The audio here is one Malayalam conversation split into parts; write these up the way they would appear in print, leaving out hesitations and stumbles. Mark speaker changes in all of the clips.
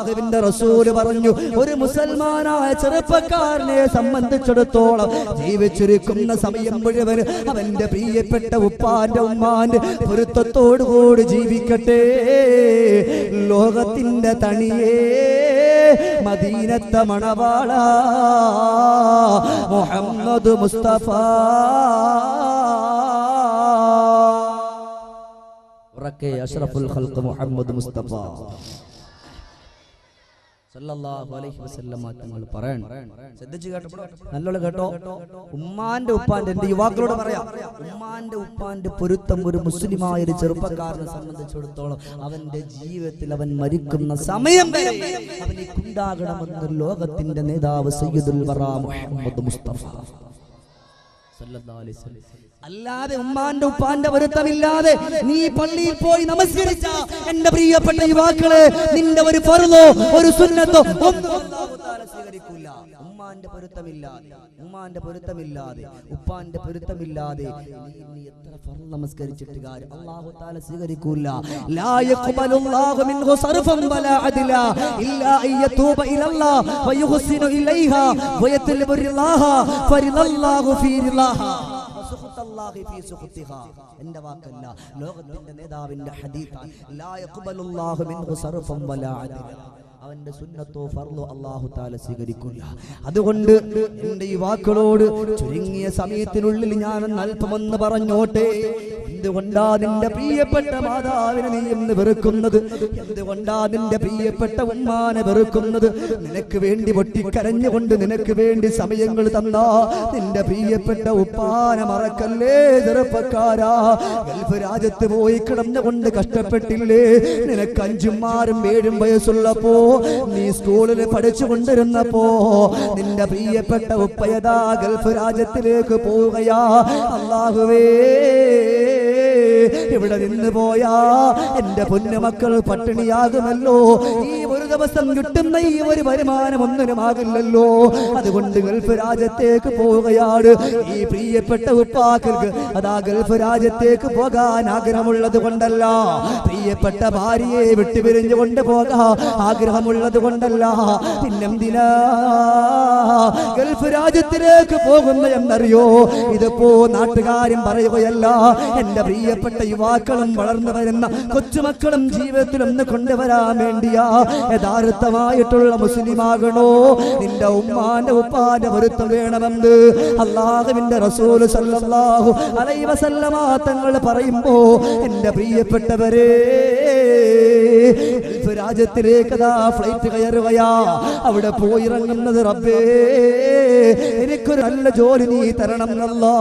Speaker 1: അല്ലാഹുവിന്റെ റസൂൽ പറഞ്ഞു, ഒരു മുസൽമാനായ ചെറുപ്പക്കാരനെ സംബന്ധിച്ചിടത്തോളം ജീവിച്ചിരിക്കുന്ന സമയം മുഴുവൻ അവന്റെ പ്രിയപ്പെട്ട ഉപ്പാന്റെ ഉമ്മാന്റെ പൊരുത്തത്തോടുകൂടി ജീവിക്കട്ടെ. ലോകത്തിന്റെ തണിയേ മദീനത്തെ മണവാള മുഹമ്മദ് മുസ്തഫ. അഷ്റഫുൽ ഖൽഖ് മുഹമ്മദ് മുസ്തഫ സല്ലല്ലാഹു അലൈഹി വസല്ലം തങ്ങൾ പറയണം. ശ്രദ്ധിച്ചു കേട്ടോ, നല്ലോണം കേട്ടോ. ഉമ്മാന്റെ ഉപ്പാന്റെ, എന്റെ യുവാക്കളോട് പറയാം, ഉമ്മാന്റെ ഉപ്പാന്റെ പൊരുത്തം ഒരു മുസ്ലിമായ ഒരു ചെറുപ്പക്കാരനെ സംബന്ധിച്ചിടത്തോളം അവന്റെ ജീവിതത്തിൽ അവൻ മരിക്കുന്ന സമയം വരെ അവനിക്കുണ്ടാകണമെന്ന് ലോകത്തിന്റെ നേതാവ് സയ്യിദുൽ വറാ മുഹമ്മദ് മുസ്തഫ സല്ലല്ലാഹു അലൈഹി വസല്ലം. അല്ലാതെ ഉമ്മാന്റെ ഉപ്പാന്റെ പൊരുത്തമില്ലാതെ നീ പള്ളിയിൽ പോയി നമസ്കരിച്ച എന്റെ പ്രിയപ്പെട്ട യുവാക്കളെ, നിന്റെ ഒരു ഫർളോ ഒരു സുന്നത്തോ ഒന്നും അല്ലാഹു തആല സ്വീകരിക്കില്ല. ഉമ്മാന്റെ പൊരുത്തമില്ലാതെ, ഉമ്മാന്റെ പൊരുത്തമില്ലാതെ, ഉപ്പാന്റെ പൊരുത്തമില്ലാതെ നീ എത്ര ഫർള് നമസ്കരിച്ചിട്ട് കാര്യം അല്ലാഹു തആല സ്വീകരിക്കില്ല. ലാ യഖ്ബലുല്ലാഹു മിൻഹു സർഫൻ വലാ അദ്ല ഇല്ലാ അയ്യതൂബ ഇലല്ലാഹ് വയുഹ്സിനു ഇലൈഹാ വയത്ലബുല്ലാഹ ഫരിദല്ലാഹു ഫീ റിലാഹ. എന്റെ വാക്കല്ല, ലോകത്തിന്റെ നേതാവിന്റെ ഹദീസാണ്. ലാ യഖ്ബലുല്ലാഹു മിൻഹു സർഫൻ വലാ അദ്ല. അവന്റെ സുന്നത്തോ ഫർളോ അല്ലാഹു തആല സ്വീകരിക്കില്ല. അതുകൊണ്ട് എന്റെ ഈ വാക്കുകളോട് ചുരുങ്ങിയ സമയത്തിനുള്ളിൽ ഞാൻ അല്പമൊന്ന് പറഞ്ഞോട്ടെ. എന്തുകൊണ്ടാ നിന്റെ പ്രിയപ്പെട്ട മാതാവിനെ നീ എന്ന് വെറുക്കുന്നത്? എന്തുകൊണ്ടാ നിന്റെ പ്രിയപ്പെട്ട ഉമ്മാനെ വെറുക്കുന്നത്? നിനക്ക് വേണ്ടി പൊട്ടിക്കരഞ്ഞുകൊണ്ട് നിനക്ക് വേണ്ടി സമയങ്ങൾ തന്നാ നിന്റെ പ്രിയപ്പെട്ട ഉപ്പാനെ മറക്കല്ലേ ചെറുപ്പക്കാരാ. ഗൾഫ് രാജ്യത്ത് പോയി കിടന്നുകൊണ്ട് കഷ്ടപ്പെട്ടില്ലേ? നിനക്ക് 5ഉം 6ഉം 7ഉം വയസ്സുള്ളപ്പോ നീ സ്കൂളിൽ പഠിച്ചു കൊണ്ടിരുന്നപ്പോ നിന്റെ പ്രിയപ്പെട്ട ഉപ്പയതാ ഗൾഫ് രാജ്യത്തിലേക്ക് പോവുകയാ. അല്ലാഹുവേ, ഇവിടെ നിന്ന് പോയാ എന്റെ പൊന്നുമക്കൾ പട്ടിണിയാകുമല്ലോ. ഈ ഒരു ദിവസം കിട്ടുന്ന ഈ ഒരു വരുമാനം ഒന്നിനുമാകില്ലല്ലോ. അതുകൊണ്ട് ഗൾഫ് രാജ്യത്തേക്ക് പോവുകയാണ്. ഈ പ്രിയപ്പെട്ട ഉപ്പാക്കൾക്ക് അതാ ഗൾഫ് രാജ്യത്തേക്ക് പോകാൻ ആഗ്രഹമുള്ളത് കൊണ്ടല്ല, പ്രിയപ്പെട്ട ഭാര്യയെ വിട്ടുപിരിഞ്ഞു കൊണ്ടുപോകാൻ ആഗ്രഹമുള്ളത് കൊണ്ടല്ല, പിന്നെന്തിനാ ഗൾഫ് രാജ്യത്തിലേക്ക് പോകുന്ന എന്നറിയോ? ഇതിപ്പോ നാട്ടുകാരും പറയുകയല്ല, എന്റെ പ്രിയപ്പെട്ട യുവാക്കളും വളർന്നു വരുന്ന കൊച്ചുമക്കളും ജീവിതത്തിൽ ഒന്ന് കൊണ്ടുവരാൻ വേണ്ടിയാ. യഥാർത്ഥമായിട്ടുള്ള മുസ്ലിമാകണോ? നിന്റെ ഉമ്മാന്റെ ഉപ്പാന്റെ പൊരുത്തം വേണമെന്ന് അല്ലാഹുവിന്റെ റസൂൽ സല്ലല്ലാഹു അലൈഹി വസല്ലമ തങ്ങൾ പറയുമ്പോ എന്റെ പ്രിയപ്പെട്ടവരെ, ഗൾഫ് രാജ്യത്തിലേക്ക് ഫ്ലൈറ്റ് കയറുകയാ. അവിടെ പോയിറങ്ങുന്നത് റബ്ബേ എനിക്കൊരു നല്ല ജോലി നീ തരണം അല്ലാ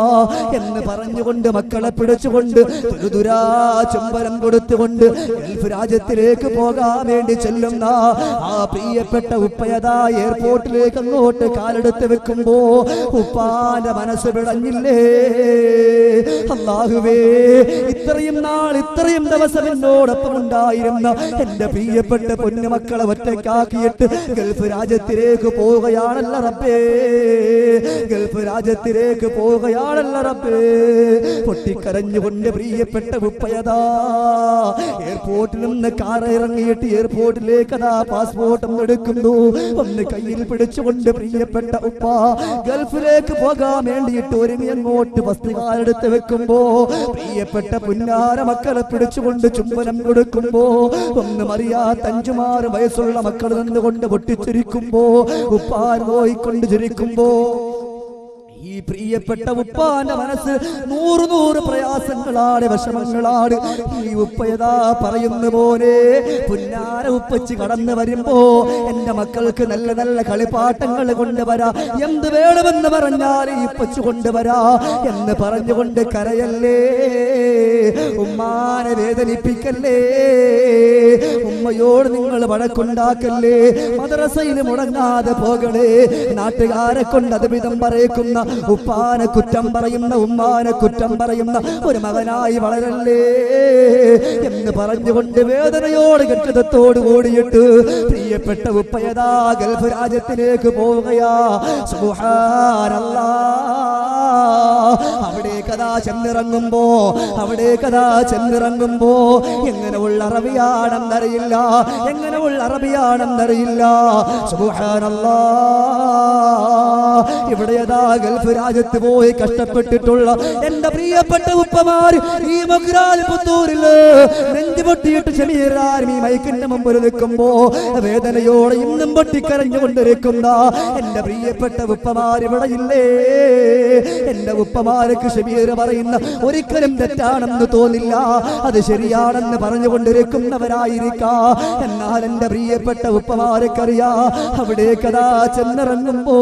Speaker 1: എന്ന് പറഞ്ഞുകൊണ്ട് മക്കളെ പിടിച്ചുകൊണ്ട് തുരുതുരാ ചുംബനം കൊടുത്തുകൊണ്ട് ഗൾഫ് രാജ്യത്തിലേക്ക് പോകാൻ വേണ്ടി ചെല്ലുന്ന ആ പ്രിയപ്പെട്ട ഉപ്പയതാ എയർപോർട്ടിലേക്ക് അങ്ങോട്ട് കാലെടുത്ത് വെക്കുമ്പോ ഉപ്പാന്റെ മനസ്സ് പിടഞ്ഞില്ലേ? അല്ലാഹുവേ, ഇത്രയും നാൾ ഇത്രയും ദിവസം എന്നോടൊപ്പം ഉണ്ടായിരുന്ന എന്റെ പ്രിയപ്പെട്ട പൊന്നുമക്കളെ ഒറ്റയ്ക്കാക്കിയിട്ട് ഗൾഫ് രാജ്യത്തിലേക്ക് പോവുകയാണല്ല റബ്ബേ, ഗൾഫ് രാജ്യത്തിലേക്ക് പോവുകയാണല്ല റബ്ബേ. പൊട്ടിക്കരഞ്ഞുകൊണ്ട് പ്രിയപ്പെട്ട ഉപ്പയതാ എയർപോർട്ടിൽ നിന്ന് കാർ ഇറങ്ങിയിട്ട് എയർപോർട്ടിലേക്ക് അതാ പാസ്പോർട്ട് എടുക്കുന്നു. ഒന്ന് കയ്യിൽ പിടിച്ചുകൊണ്ട് പ്രിയപ്പെട്ട ഉപ്പ ഗൾഫിലേക്ക് പോകാൻ വേണ്ടിയിട്ട് ഒരുങ്ങി അങ്ങോട്ട് വസ്തുകാലെടുത്ത് വെക്കുമ്പോ പ്രിയപ്പെട്ട പുന്നാര മക്കളെ പിടിച്ചുകൊണ്ട് ചുംബനം കൊടുക്കുമ്പോ ഒന്നും അറിയാത്ത 5ഉം 6ഉം വയസ്സുള്ള മക്കൾ നിന്നുകൊണ്ട് പൊട്ടിച്ചിരിക്കുമ്പോ ഉപ്പാൻ നോയിക്കൊണ്ട് ചിരിക്കുമ്പോ ഈ പ്രിയപ്പെട്ട ഉപ്പാന്റെ മനസ്സ് 100 പ്രയാസങ്ങളാണ്, വിഷമങ്ങളാണ്. ഈ ഉപ്പയതാ പറയുന്ന പോലെ പുന്നാര ഉപ്പച്ച് കടന്നു വരുമ്പോ എന്റെ മക്കൾക്ക് നല്ല നല്ല കളിപ്പാട്ടങ്ങൾ കൊണ്ടുവരാ, എന്ത് വേണമെന്ന് പറഞ്ഞാൽ ഈ ഉപ്പച്ച് കൊണ്ടുവരാ എന്ന് പറഞ്ഞുകൊണ്ട് കരയല്ലേ, ഉമ്മാനെ വേദനിപ്പിക്കല്ലേ, ഉമ്മയോട് നിങ്ങൾ വഴക്കുണ്ടാക്കല്ലേ, മദ്രസയിൽ മുടങ്ങാതെ പോകണേ, നാട്ടുകാരെ കൊണ്ട് അതുവിധം പറയിക്കുന്ന ഉപ്പാനെ കുറ്റം പറയുന്ന ഉമ്മാനെ കുറ്റം പറയുന്ന ഒരു മകനായി വളരല്ലേ എന്ന് പറഞ്ഞുകൊണ്ട് വേദനയോട് കെട്ടിടത്തോട് കൂടിയിട്ട് പ്രിയപ്പെട്ട ഉപ്പയതാ ഗൾഫ് രാജ്യത്തിലേക്ക് പോവുകയാ. സുബ്ഹാനല്ലാഹ്, അവിടെ കഥാ ചെന്നിറങ്ങുമ്പോ എങ്ങനെയുള്ള അറബിയാണെന്നറിയില്ല സുബ്ഹാനല്ലാഹ്. ഇവിടെ ഗൾഫ് രാജ്യത്ത് പോയി കഷ്ടപ്പെട്ടിട്ടുള്ള എന്റെ പ്രിയപ്പെട്ട ഉപ്പമാർ ഈ മഗ്രാൽ പുത്തൂരില് നെഞ്ചുപൊട്ടിയിട്ട് ഷമീറാരും ഈ മൈക്കിന്റെ മുമ്പിൽ നിൽക്കുമ്പോ വേദനയോടെ ഇന്നും പൊട്ടിക്കരഞ്ഞുകൊണ്ടിരിക്കുന്ന എന്റെ പ്രിയപ്പെട്ട ഉപ്പമാർ ഇവിടെ ഇല്ലേ? എന്റെ ഉപ്പമാർക്ക് ഷമീർ പറയുന്ന ഒരിക്കലും തെറ്റാണെന്ന് തോന്നില്ല, അത് ശരിയാണെന്ന് പറഞ്ഞുകൊണ്ടിരിക്കുന്നവരായിരിക്കാം. എന്നാൽ എന്റെ പ്രിയപ്പെട്ട ഉപ്പമാർക്കറിയാ അവിടെ കഥാ ചെന്നിറങ്ങുമ്പോ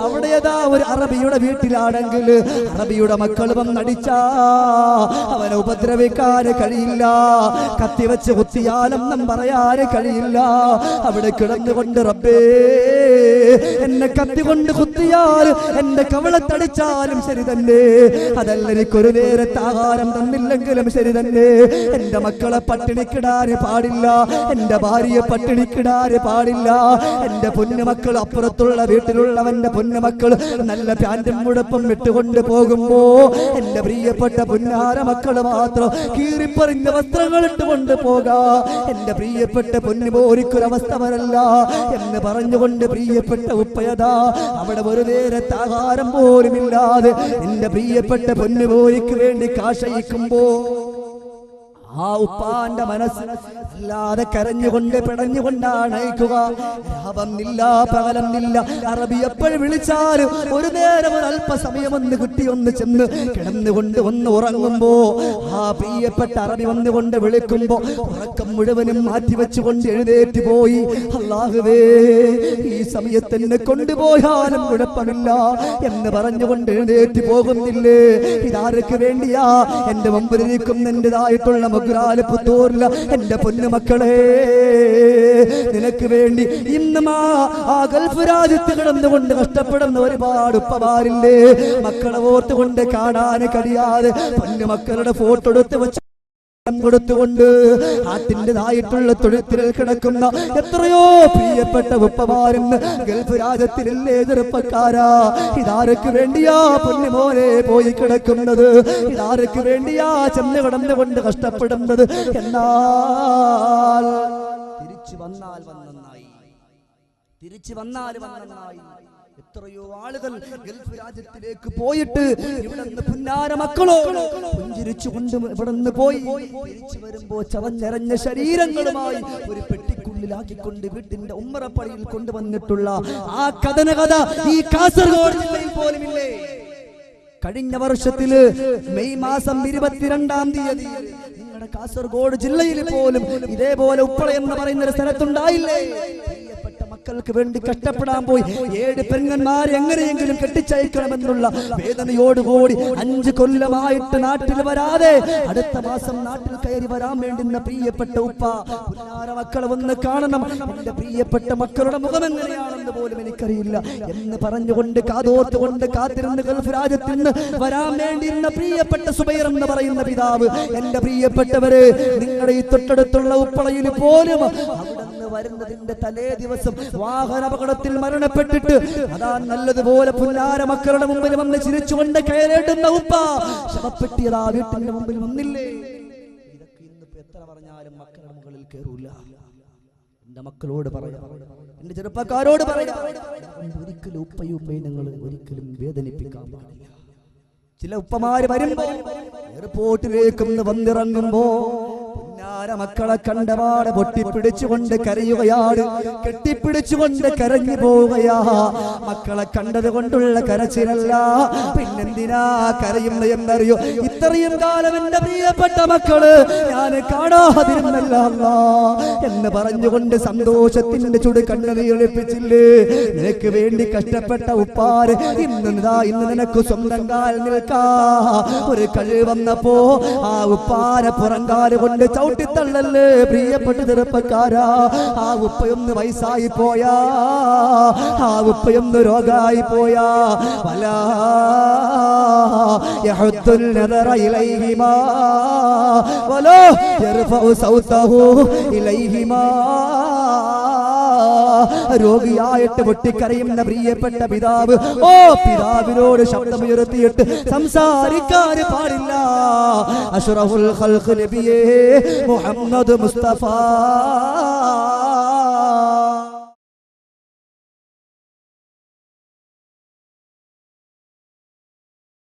Speaker 1: അവിടെയതാ ഒരു അറബിയുടെ വീട്ടിലാണെങ്കിൽ അറബിയുടെ മക്കൾ വന്നടിച്ചാ അവനെ ഉപദ്രവിക്കാൻ കഴിയില്ല, കത്തിവെച്ച് കുത്തിയാലെന്നും പറയാൻ കഴിയില്ല. അവിടെ കിടന്നുകൊണ്ട് റബ്ബേ എന്നെ കത്തി കൊണ്ട് കുത്തിയാൽ എന്റെ കവളത്തടിച്ചാലും ശരി തന്നെ, അതല്ല എനിക്കൊരു നേരത്തെ ആഹാരം തന്നില്ലെങ്കിലും ശരി തന്നെ, എന്റെ മക്കളെ പട്ടിണിക്കിടാൻ പാടില്ല, എന്റെ ഭാര്യയെ പട്ടിണിക്കിടാൻ പാടില്ല. എന്റെ പൊന്നുമക്കൾ അപ്പുറത്തുള്ള വീട്ടിലുള്ളവന്റെ പൊന്നുമക്കൾ നല്ല പാന്റും മുടപ്പും ഇട്ടുകൊണ്ട് പോകുമ്പോ എന്റെ പ്രിയപ്പെട്ട പൊന്നാര മക്കൾ മാത്രം കീറിപ്പറിഞ്ഞ വസ്ത്രങ്ങൾ ഇട്ടുകൊണ്ട് പോകാ. എന്റെ പ്രിയപ്പെട്ട പൊന്നുപോരിക്കൊരവസ്ഥ വരല്ല എന്ന് പറഞ്ഞുകൊണ്ട് പ്രിയപ്പെട്ട ഉപ്പയതാ അവിടെ ഒരു നേരത്തെ ആഹാരം പോലുമില്ലാതെ എന്റെ പ്രിയപ്പെട്ട പൊന്നുപോരിക്ക് വേണ്ടി കാശയിക്കുമ്പോ ആ ഉപ്പാന്റെ മനസ്സ് അല്ലാതെ കരഞ്ഞുകൊണ്ട് പിടഞ്ഞുകൊണ്ടാണ് അയക്കുക. രാവന്നില്ല പകലന്നില്ല, അറബി എപ്പോഴും വിളിച്ചാലും ഒരു നേരം ഒരു അല്പസമയം ഒന്ന് കിട്ടി ഒന്ന് ചെന്ന് കിടന്നുകൊണ്ട് ഒന്ന് ഉറങ്ങുമ്പോ ആ പ്രിയപ്പെട്ട അറബി വന്നുകൊണ്ട് വിളിക്കുമ്പോ ഉറക്കം മുഴുവനും മാറ്റിവെച്ചുകൊണ്ട് എഴുന്നേറ്റ് പോയി, അല്ലാഹുവേ ഈ സമയത്ത് എന്നെ കൊണ്ടുപോയാലും കുഴപ്പമില്ല എന്ന് പറഞ്ഞുകൊണ്ട് എഴുന്നേറ്റ് പോകുന്നില്ലേ? ഇതാർക്ക് വേണ്ടിയാ? എന്റെ മുമ്പിലിരിക്കുന്ന എന്റേതായിട്ടുള്ള പുത്തൂരില എന്റെ പൊന്നുമക്കളെ, നിനക്ക് വേണ്ടി ഇന്നും ആ ഗൾഫ് രാജ്യത്ത് കിടന്നുകൊണ്ട് കഷ്ടപ്പെടുന്ന ഒരുപാട് ഉപ്പമാരില്ലേ? മക്കളെ ഓർത്തുകൊണ്ട് കാണാൻ കഴിയാതെ പൊന്നുമക്കളുടെ ഫോട്ടോ എടുത്ത് വെച്ച് കൊടുത്തുകൊണ്ട് ആട്ടിൻ്റെതായിട്ടുള്ള തൊഴുത്തിൽ കിടക്കുന്ന എത്രയോ പ്രിയപ്പെട്ട ഉപ്പമാരെന്ന് ഗൾഫ് രാജ്യത്തിലെ ചെറുപ്പക്കാരാ. ഇതാർക്ക് വേണ്ടിയാ പൊന്നുമോനെ പോയി കിടക്കുന്നത്? ഇതാർക്ക് വേണ്ടിയാ ചെന്ന് കിടന്നുകൊണ്ട് കഷ്ടപ്പെടുന്നത്? എന്നാൽ തിരിച്ചു വന്നാൽ നന്നായി. എത്രയോ ആളുകൾ ഗൾഫ് രാജ്യത്തിലേക്ക് പോയിട്ട് ഇവിടെ നിന്ന് പുന്നാര മക്കളോട് പുഞ്ചിരിച്ചുകൊണ്ട് ഇവിടെ നിന്ന് പോയി തിരിച്ചു വരുമ്പോ ചവഞ്ഞെറഞ്ഞ ശരീരങ്ങളുമായി ഒരു പെട്ടിക്കുള്ളിലാക്കിക്കൊണ്ട് വീട്ടിന്റെ ഉമ്മറപ്പടിയിൽ കൊണ്ടുവന്നിട്ടുള്ള ആ കഥ ഈ കാസർഗോഡ് ജില്ലയിൽ പോലുമില്ലേ? കഴിഞ്ഞ വർഷത്തില് മെയ് മാസം 22-ാം തീയതി നിങ്ങളുടെ കാസർഗോഡ് ജില്ലയിൽ പോലും ഇതേപോലെ ഉപ്പള എന്ന് പറയുന്ന ഒരു സ്ഥലത്തുണ്ടായില്ലേ? മക്കൾക്ക് വേണ്ടി കഷ്ടപ്പെടാൻ പോയി 7 പെങ്ങന്മാരെ എങ്ങനെയെങ്കിലും കെട്ടിച്ചയക്കണമെന്നുള്ള വേദനയോടുകൂടി 5 കൊല്ലമായിട്ട് നാട്ടിൽ വരാതെ അടുത്ത മാസം നാട്ടിൽ കയറി വരാൻ വേണ്ടുന്ന പ്രിയപ്പെട്ട ഉപ്പ, പുന്നാര മക്കളെ വന്ന് കാണണം, എന്റെ പ്രിയപ്പെട്ട മക്കളുടെ മുഖം എങ്ങനെയാണെന്ന് പോലും എനിക്കറിയില്ല എന്ന് പറഞ്ഞുകൊണ്ട് കാതോർത്തുകൊണ്ട് കാത്തിരുന്ന് ഗൾഫ് രാജ്യത്തിൽ നിന്ന് വരാൻ വേണ്ടിയിരുന്ന പ്രിയപ്പെട്ട സുബൈർ എന്ന് പറയുന്ന പിതാവ്, എന്റെ പ്രിയപ്പെട്ടവര് നിങ്ങളുടെ ഈ തൊട്ടടുത്തുള്ള ഉപ്പളയിൽ പോലും അവിടെ വരുന്നതിന്റെ തലേ ദിവസം വാഹനാപകടത്തിൽ മരണപ്പെട്ടിട്ട് അതാ നല്ലതുപോലെ പുന്നാര മക്കളുടെ മുമ്പിൽ വന്ന് ചിരിച്ചുകൊണ്ട് കയറേണ്ടുന്ന ഉപ്പ ശവപ്പെട്ടിയതാ വീട്ടിന്റെ മുമ്പിൽ വന്നില്ലേ? ഇതൊക്കെ ഇന്നിപ്പോ എത്ര പറഞ്ഞാലും മക്കളുടെ മുകളിൽ കയറൂല. എന്റെ മക്കളോട് പറയാം, എന്റെ ചെറുപ്പക്കാരോട് പറയാം, ഒരിക്കലും ഉപ്പയും നിങ്ങൾ ഒരിക്കലും വേദനിപ്പിക്കാൻ പാടില്ല. ചില ഉപ്പമാര് വരുമ്പോ എയർപോർട്ടിലേക്ക് വന്നിറങ്ങുമ്പോ മക്കളെ കണ്ടപാടെ പൊട്ടിപ്പിടിച്ചുകൊണ്ട് കരയുകയാണ്, കെട്ടിപ്പിടിച്ചുകൊണ്ട് കരഞ്ഞു പോവുകയാ. മക്കളെ കണ്ടത് കൊണ്ടുള്ള കരച്ചിലല്ല, പിന്നെന്തിനാ കരയുന്ന എന്നറിയോ? ഇത്രയും കാലം എന്റെ പ്രിയപ്പെട്ട മക്കള് ഞാൻ കാണാതിരുന്നല്ല എന്ന് പറഞ്ഞുകൊണ്ട് സന്തോഷത്തിന്റെ ചുട് കണ്ണുനീരൊലിപ്പിച്ചില്ലേ? നിനക്ക് വേണ്ടി കഷ്ടപ്പെട്ട ഉപ്പാര് ഇന്ന് നിനക്ക് സ്വന്തം കാൽ നിൽക്കാ ഒരു കഴിവ് വന്നപ്പോ ആ ഉപ്പാരെ പുറങ്കാല് കൊണ്ട് ചവിട്ടിത്തള്ളല്ലേ പ്രിയപ്പെട്ട ചെറുപ്പക്കാരാ? ആ ഉപ്പയൊന്ന് വയസ്സായി പോയാ, ആ ഉപ്പയൊന്ന് രോഗായി പോയാ, വലാ യഹുദ്ദുൽ നദറ ഇലൈഹിമാ വലാ യർഫഉ സൗതഹു ഇലൈഹിമാ. രോഗിയായിട്ട് പൊട്ടിക്കരയുന്ന പ്രിയപ്പെട്ട പിതാവ്, ഓ പിതാവിനോട് ശബ്ദമുയർത്തിയിട്ട് സംസാരിക്കാൻ പാടില്ല. അഷ്റഫുൽ ഖൽഖ് നബിയേ മുഹമ്മദ് മുസ്തഫ